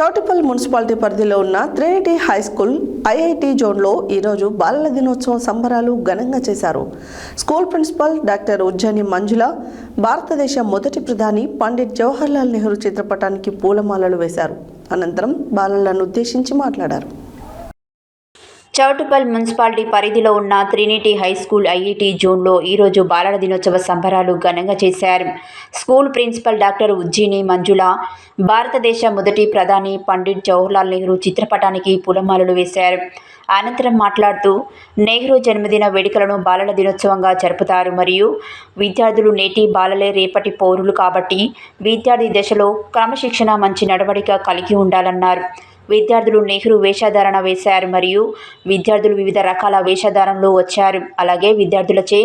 Choutuppal municipality పరిధిలో ఉన్న Trinity high school IIT జోన్లో ఈరోజు బాలల దినోత్సవం సంబరాలు ఘనంగా చేశారు. స్కూల్ ప్రిన్సిపల్ డాక్టర్ ఉజ్జయిని మంజుల భారతదేశ మొదటి ప్రధాని పండిట్ జవహర్లాల్ నెహ్రూ చిత్రపటానికి పూలమాలలు వేశారు. అనంతరం బాలలను ఉద్దేశించి మాట్లాడారు. చౌటుప్పల్ మున్సిపాలిటీ పరిధిలో ఉన్న ట్రినిటీ హై స్కూల్ ఐఐటి జోన్లో ఈరోజు బాలల దినోత్సవ సంబరాలు ఘనంగా చేశారు. స్కూల్ ప్రిన్సిపల్ డాక్టర్ ఉజ్జయిని మంజుల భారతదేశ మొదటి ప్రధాని పండిట్ జవహర్లాల్ నెహ్రూ చిత్రపటానికి పూలమాలలు వేశారు. అనంతరం మాట్లాడుతూ నెహ్రూ జన్మదిన వేడుకలను బాలల దినోత్సవంగా జరుపుతారు మరియు విద్యార్థులు నేటి బాలలే రేపటి పౌరులు కాబట్టి విద్యార్థి దశలో క్రమశిక్షణ మంచి నడవడిక కలిగి ఉండాలన్నారు. విద్యార్థులు నెహ్రూ వేషధారణ వేశారు మరియు విద్యార్థులు వివిధ రకాల వేషధారణలో వచ్చారు. అలాగే విద్యార్థులచే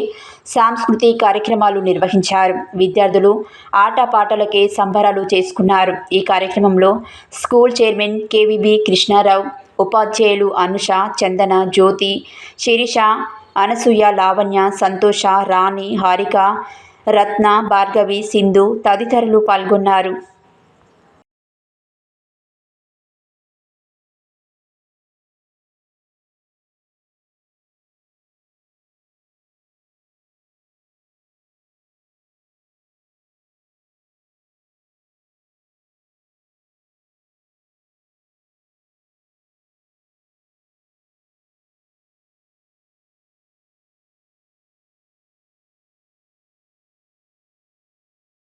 సాంస్కృతిక కార్యక్రమాలు నిర్వహించారు. విద్యార్థులు ఆటపాటలకే సంబరాలు చేసుకున్నారు. ఈ కార్యక్రమంలో స్కూల్ చైర్మన్ కేవీబీ కృష్ణారావు, ఉపాధ్యాయులు అనుష, చందన, జ్యోతి, శిరీష, అనసూయ, లావణ్య, సంతోష, రాణి, హారిక, రత్న, భార్గవి, సింధు తదితరులు పాల్గొన్నారు.